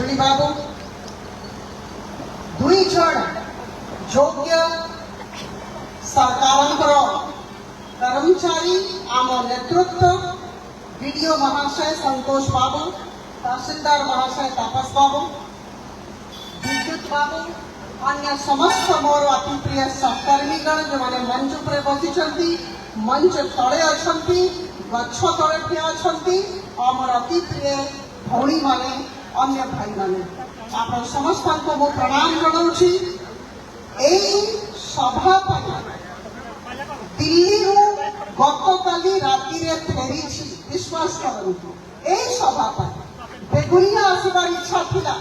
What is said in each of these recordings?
बिजुली बाबू दुई जन योग्य सरकार कर्मचारी आम नेतृत्व बीडीओ महाशय संतोष बाबू, तहसीलदार महाशय तापस बाबू, विद्युत बाबू, अन्य समस्त मोर अति प्रिय सहकर्मीगण जो मैंने मंच पर बसी मंच तले अच्छा गछ तले ठिया अच्छा आमर अति प्रिय भौणी माने अन्य भाई माने आप समस्त को मु प्रणाम जनाऊँ। सभा दिल्ली गतकाली राति फेरी विश्वास करूँ सभा बेगुनिया आसबार इच्छा थिला।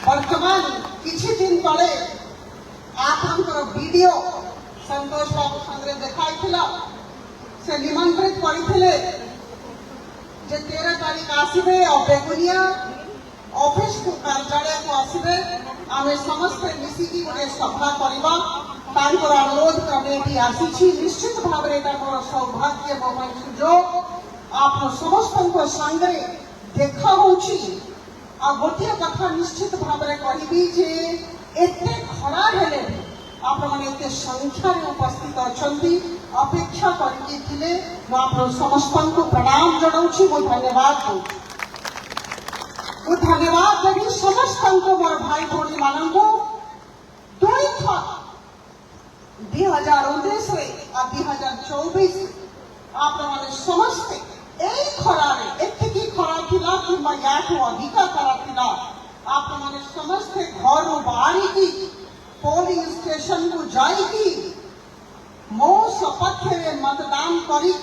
वर्तमान किछि दिन तले आपनकर वीडियो संतोष बाबू संगे देखाई से निमंत्रित करथिले जे 13 तारीख आसबे और बेगुनिया ऑफिस को कार्यालय को आसबे आमे समस्त मिसिकी गोटे सभा करबा तांकर अनुरोध क्रमे आसी। निश्चित भाव मोर सौभाग्य मो सुजोग आप समस्त संगे देखा होची। आ गोटे कथा निश्चित भाव कहबी जे एते खरा हेले आप मैंने एते संख्या उपस्थित अच्छी अपेक्षा करके आप समस्त को प्रणाम जनाऊँ। मो धन्यवाद दूँ मु धन्यवाद देवी समस्त मोर भाई भौणी मान दुई थर 2019 और 2024 आप समस्ते यही खरारे एति खरा थिला कि या अधिका खरा थिला। आप समस्ते घर बाहरी की पोलिंग स्टेशन को जाइकी मो सपक्ष मतदान करी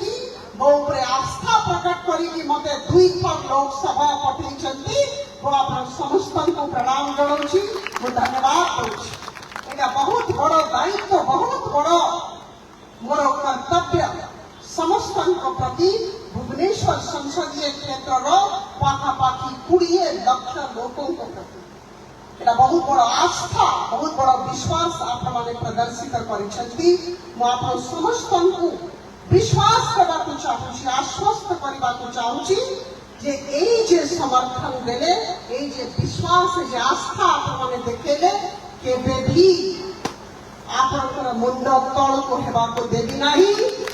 मो उपरे आस्था प्रकट करी मते दुई थर लोकसभा पठेइछंती आप समस्त को प्रणाम जनाऊँ। मु धन्यवाद दूँ। यहाँ बहुत बड़ दायित्व बहुत बड़ मोर कर्तव्य समस्त प्रति भुवनेश्वर संसदीय क्षेत्र पाखापाखि 20 लाख लोकों प्रति एटा बहुत बड़ आस्था बहुत बड़ विश्वास आप प्रदर्शित कर समस्त को विश्वास करने चाहूँ आश्वस्त करने चाहूँ जे एई जे समर्थन देले एई जे विश्वास जे आस्था आप देखेले केबे भी आपनकर मुंड तल को हेबा को देबी नाही।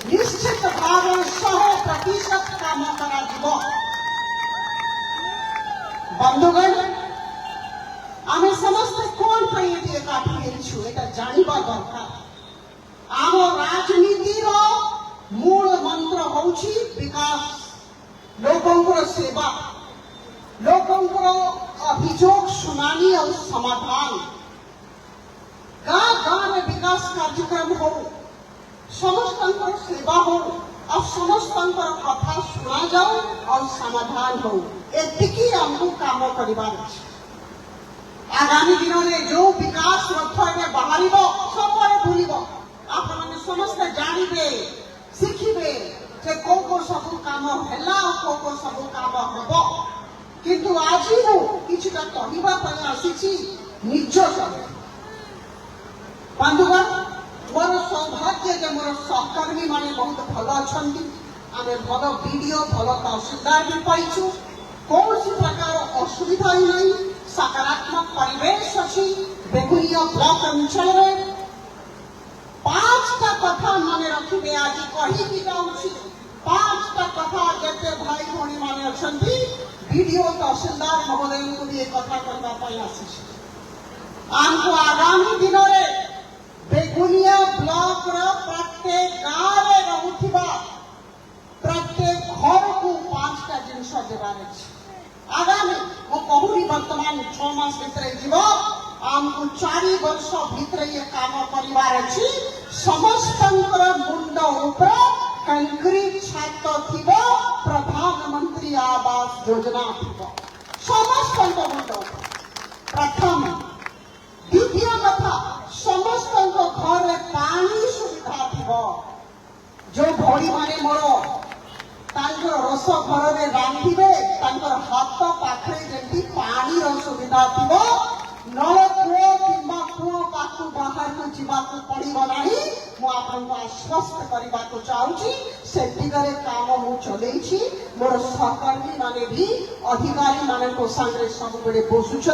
निश्चित भाव 100% काम करा जीव। बंधुगण आमे समस्त कोन पे ये काठी हेछु एटा जानिबा दरकार। आम राजनीति रो मूल मंत्र होछि विकास, लोकंकर सेवा, लोकंकर अभियोग शुनानी और समाधान। गाँव गाँव में विकास कार्यक्रम हो समस्त सेवा हो और समस्त कथा शुना जाओ और समाधान हो एतिकी हमको काम करिबार अछि। आगामी दिन में जो विकास रथ में बाहर सब भूल आप समस्त जानवे शिखिबे जे को सब काम है को सब काम हम किंतु आज किछटा कहवा आसी निज समय बंधुगण मोर सौभाग्य जे मोर सहकर्मी माने बहुत भल अच्छा आम भल वीडियो भल तहसीलदार भी पाइछु कौन प्रकार असुविधा ही नहीं सकारात्मक परिवेश अच्छी बेगुनिया ब्लॉक अंचल में 5टा कथा मन रखिबे आज कही जाऊँगी 5टा कथा जते भाई भौणी माने अच्छी वीडियो तहसीलदार महोदय को भी कथा करने आसी आमको आगामी दिन में बेगुनिया ब्लॉक प्रत्येक गाँव में रहूथिबा प्रत्येक घर को 5टा जिनस देवार आगामी वो कहूनी वर्तमान 6 मास भितर जीव आमको 4 वर्ष भितर ये काम करिवार अछि। समस्त मुंड ऊपर कंक्रीट छात थिबो प्रधानमंत्री आवास योजना थिबो समस्त मुंड प्रथम। द्वितीय कथा समस्त घर में पानी सुविधा थिबो जो भौणी माने मोर रस घर में रांधिबे हाथ पाखे जमी पानी सुविधा थी नलकूओ कि कूओ पाख बाहर को जावाक पड़ो ना मुझे आश्वस्त करने को चाहूँगी से दिगरे काम मु चलई मोर सहकर्मी माने भी अधिकारी मान सामने सब बसुंट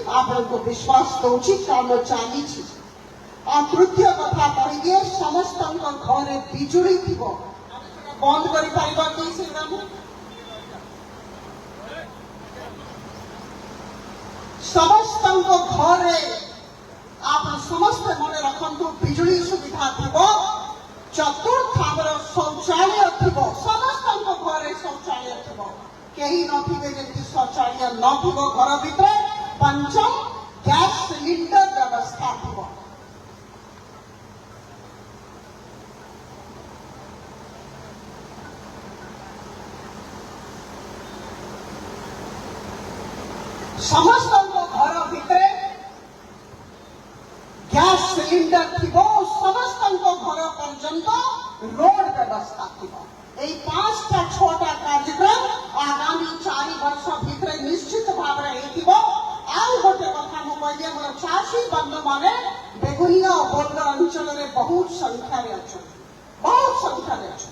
आपको विश्वास दौर कम चली। तृतीय कथा कही समस्त घर बिजुड़ी थी बंद कर समस्त घर आप समस्त मन रखु बिजुली सुविधा थी। चतुर्थ आमर शौचालय थी समस्त घर शौचालय थी कहीं नथिबे शौचालय न घर भितर। पंचम गैस सिलिंडर व्यवस्था थी। समस्त घर भितर गैस सिलिंडर थी समस्त घर पर्यंत रोड व्यवस्था थी। यही 5टा 6टा कार्यक्रम आगामी 4 वर्ष भितर निश्चित भाव गोटे कथा मुझे मोर चाषी बंधु मैंने बेगुनिया और बोलगर अंचल में बहुत संख्यार अच्छा बहुत संख्यार अच्छा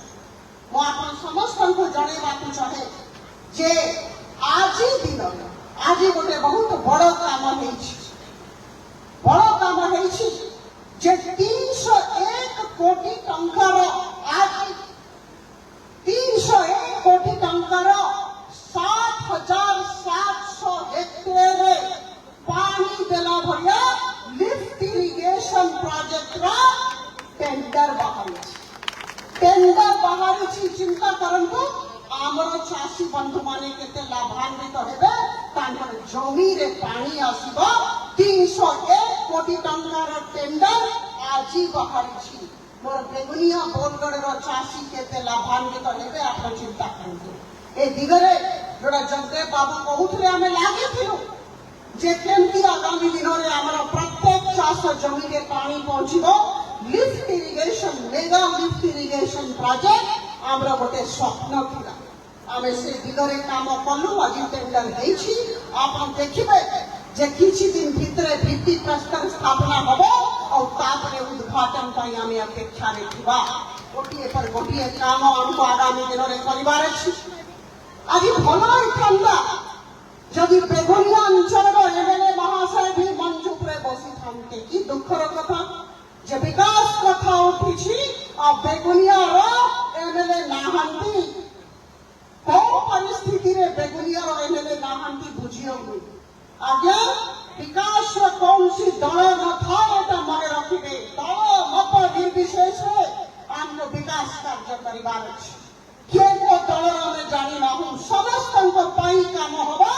मुझे समस्त को जनवा चाहे जे आज दिन आज गोटे बहुत बड़ काम बड़ काम जे 301 कोटी टंकार आज 301 कोटी टंकार 7,700 हेक्टेयर पानी देला भरिया लिफ्ट इरिगेशन प्रोजेक्ट टेंडर बाहरी चिंता करंतु आमर चाषी बंधु माने केते लाभान्वित हेबे जमी रे पानी आसीबो 301 कोटी टंकार टेंडर आज बाहरी मोर बेगुनिया बोलगढ़ चाषी केते लाभान्वित हेबे आप चिंता करंतु ए दिगरे जोड़ा जगदेव बाबू कहउथले आमे लागे थिलु जे केमती आगामी दिन रे हमर प्रत्येक चाष जमी रे पानी पहुंचीबो lift irrigation mega lift irrigation project आमर गोटे स्वप्न थिला आमे से दिगरे काम कलु आज टेंडर हेछि आप देखिबे जे किछि दिन भितरे भित्ति प्रस्तर स्थापना हबो और तापरे उद्घाटन पई आमे अपेक्षा रे थिबा गोटिए पर गोटिए काम हमको आगामी दिन रे करिवार अछि। आज भलो इथंदा जदि बेगुनिया अंचल एमएलए महाशय भी मंच उपरे बसी थांते कि दुखर कथा जे विकास कथा उठिछि आ बेगुनिया रो एमएलए नाहंती को परिस्थिति रे बेगुनिया रो एमएलए नाहंती बुझियो आज्ञा विकास कौन सी दल न था एटा मन रखिबे दल मत निर्विशेष आम विकास कार्य करिवार अछि के को दल में जानि ना हूं समस्त को पाई काम होबा